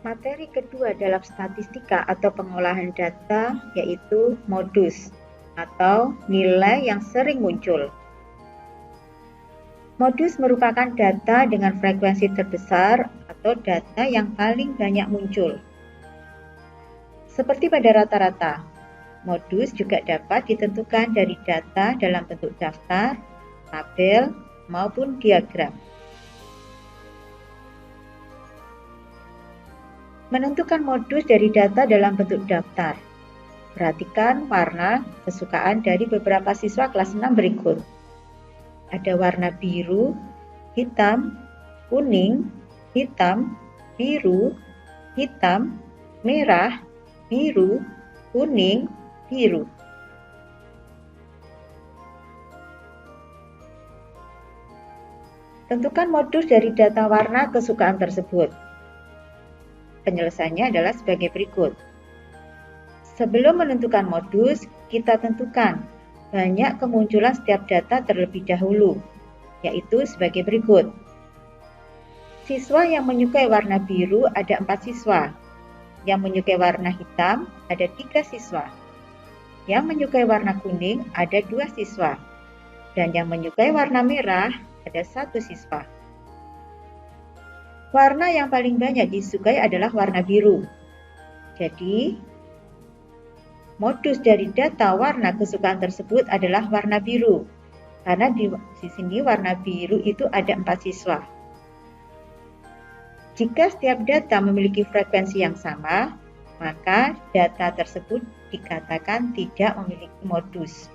Materi kedua dalam statistika atau pengolahan data yaitu modus atau nilai yang sering muncul. Modus merupakan data dengan frekuensi terbesar atau data yang paling banyak muncul. Seperti pada rata-rata, modus juga dapat ditentukan dari data dalam bentuk daftar, tabel, maupun diagram. Menentukan modus dari data dalam bentuk daftar. Perhatikan warna kesukaan dari beberapa siswa kelas 6 berikut. Ada warna biru, hitam, kuning, hitam, biru, hitam, merah, biru, kuning, biru. Tentukan modus dari data warna kesukaan tersebut. Penyelesaiannya adalah sebagai berikut. Sebelum menentukan modus, kita tentukan banyak kemunculan setiap data terlebih dahulu, yaitu sebagai berikut. Siswa yang menyukai warna biru ada 4 siswa. Yang menyukai warna hitam ada 3 siswa. Yang menyukai warna kuning ada 2 siswa. Dan yang menyukai warna merah ada 1 siswa. Warna yang paling banyak disukai adalah warna biru. Jadi, modus dari data warna kesukaan tersebut adalah warna biru. Karena di sini warna biru itu ada 4 siswa. Jika setiap data memiliki frekuensi yang sama, maka data tersebut dikatakan tidak memiliki modus.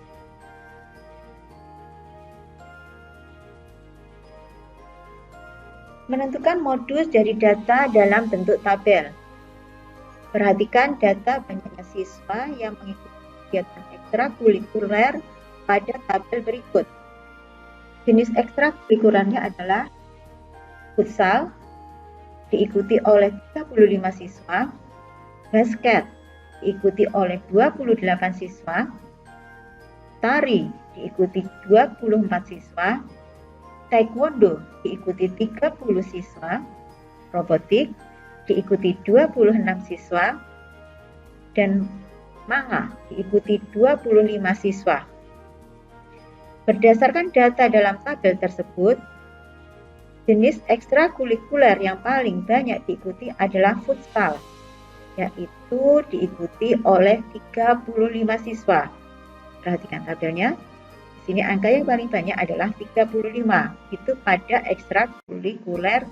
Menentukan modus dari data dalam bentuk tabel. Perhatikan data banyaknya siswa yang mengikuti kegiatan ekstrakurikuler pada tabel berikut. Jenis ekstrakurikulernya adalah futsal, diikuti oleh 35 siswa, basket, diikuti oleh 28 siswa, tari, diikuti 24 siswa, taekwondo diikuti 30 siswa, robotik diikuti 26 siswa, dan manga diikuti 25 siswa. Berdasarkan data dalam tabel tersebut, jenis ekstrakurikuler yang paling banyak diikuti adalah futsal, yaitu diikuti oleh 35 siswa. Perhatikan tabelnya. Di sini angka yang paling banyak adalah 35, itu pada ekstrakurikuler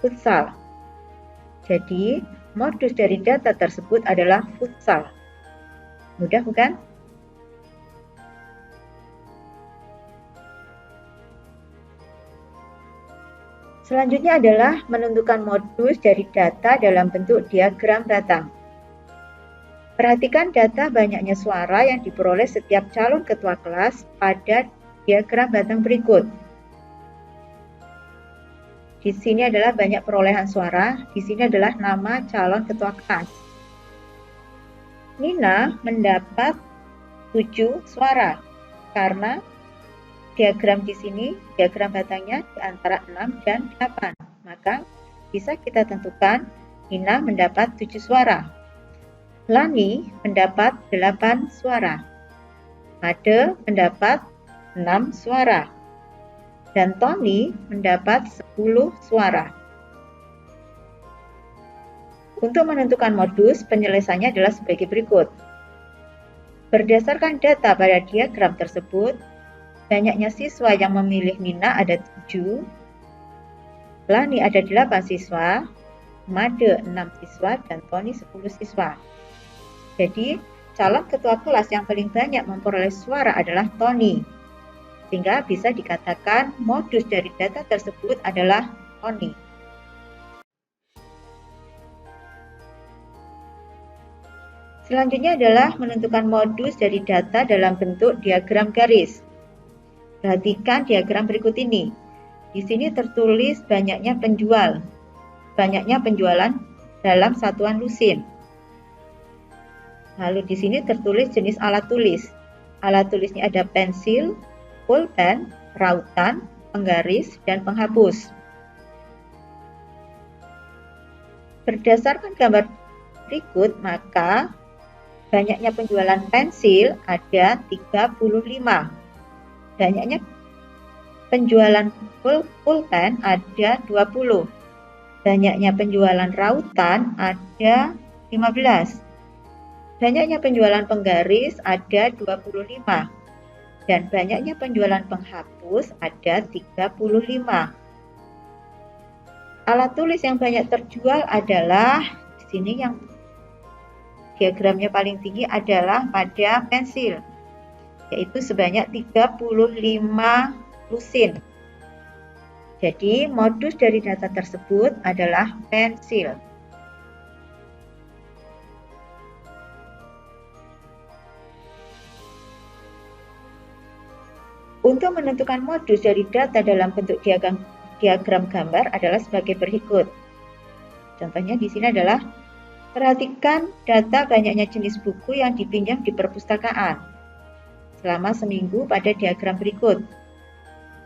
futsal. Jadi, modus dari data tersebut adalah futsal. Mudah bukan? Selanjutnya adalah menentukan modus dari data dalam bentuk diagram batang. Perhatikan data banyaknya suara yang diperoleh setiap calon ketua kelas pada diagram batang berikut. Di sini adalah banyak perolehan suara, di sini adalah nama calon ketua kelas. Nina mendapat 7 suara karena diagram di sini, diagram batangnya di antara 6 dan 8. Maka bisa kita tentukan Nina mendapat 7 suara. Lani mendapat 8 suara. Made mendapat 6 suara. Dan Tony mendapat 10 suara. Untuk menentukan modus, penyelesaiannya adalah sebagai berikut. Berdasarkan data pada diagram tersebut, banyaknya siswa yang memilih Nina ada 7, Lani ada 8 siswa, Made 6 siswa, dan Tony 10 siswa. Jadi, calon ketua kelas yang paling banyak memperoleh suara adalah Tony. Sehingga bisa dikatakan modus dari data tersebut adalah Tony. Selanjutnya adalah menentukan modus dari data dalam bentuk diagram garis. Perhatikan diagram berikut ini. Di sini tertulis banyaknya penjualan dalam satuan lusin. Lalu di sini tertulis jenis alat tulis. Alat tulisnya ada pensil, pulpen, rautan, penggaris, dan penghapus. Berdasarkan gambar berikut, maka banyaknya penjualan pensil ada 35. Banyaknya penjualan pulpen ada 20. Banyaknya penjualan rautan ada 15. Banyaknya penjualan penggaris ada 25. Dan banyaknya penjualan penghapus ada 35. Alat tulis yang banyak terjual adalah, di sini yang diagramnya paling tinggi adalah pada pensil, yaitu sebanyak 35 lusin. Jadi modus dari data tersebut adalah pensil. Untuk menentukan modus dari data dalam bentuk diagram gambar adalah sebagai berikut. Contohnya di sini adalah perhatikan data banyaknya jenis buku yang dipinjam di perpustakaan selama seminggu pada diagram berikut.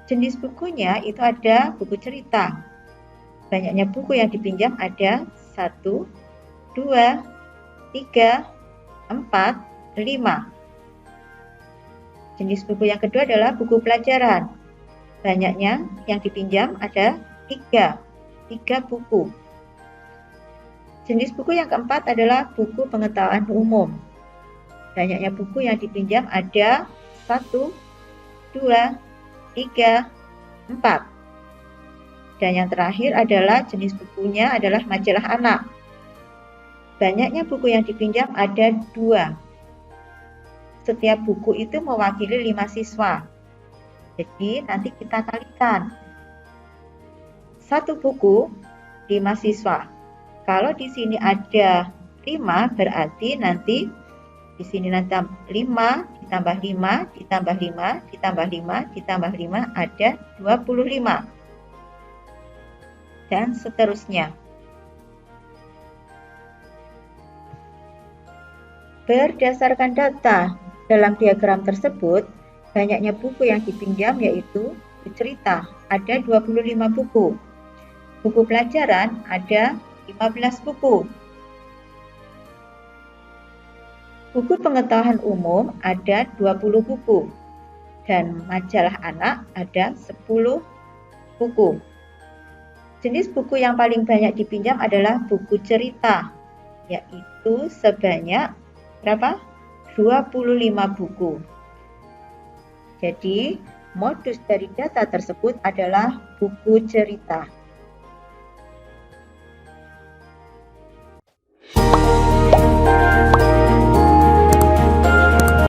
Jenis bukunya itu ada buku cerita. Banyaknya buku yang dipinjam ada 1, 2, 3, 4, 5. Jenis buku yang kedua adalah buku pelajaran. Banyaknya yang dipinjam ada 3 buku. Jenis buku yang keempat adalah buku pengetahuan umum. Banyaknya buku yang dipinjam ada 1, 2, 3, 4. Dan yang terakhir adalah jenis bukunya adalah majalah anak. Banyaknya buku yang dipinjam ada 2. Setiap buku itu mewakili 5 siswa. Jadi nanti kita kalikan. 1 buku 5 siswa. Kalau di sini ada 5, berarti nanti di sini nanti 5 ditambah 5 ditambah 5 ditambah 5 ditambah 5 ada 25. Dan seterusnya. Berdasarkan data dalam diagram tersebut, banyaknya buku yang dipinjam yaitu buku cerita, ada 25 buku. Buku pelajaran ada 15 buku. Buku pengetahuan umum ada 20 buku. Dan majalah anak ada 10 buku. Jenis buku yang paling banyak dipinjam adalah buku cerita, yaitu sebanyak berapa? 25 buku. Jadi, modus dari data tersebut adalah buku cerita.